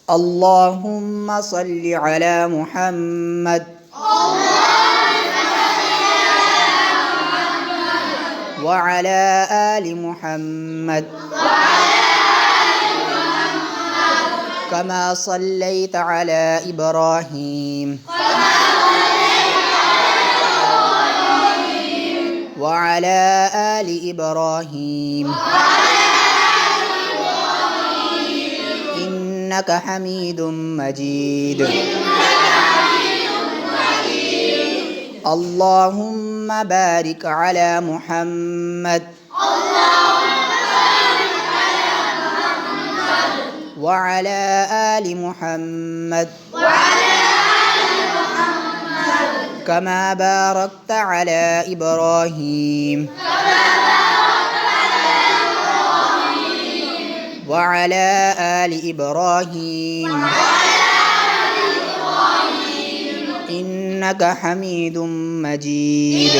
اللهم صل على محمد وعلى آل محمد كما صليت على إبراهيم وعلى آل إبراهيم إنك حميد مجيد اللهم بارك على محمد وعلى آل محمد كما باركت على إبراهيم وعلى آل إبراهيم إنك حميد مجيد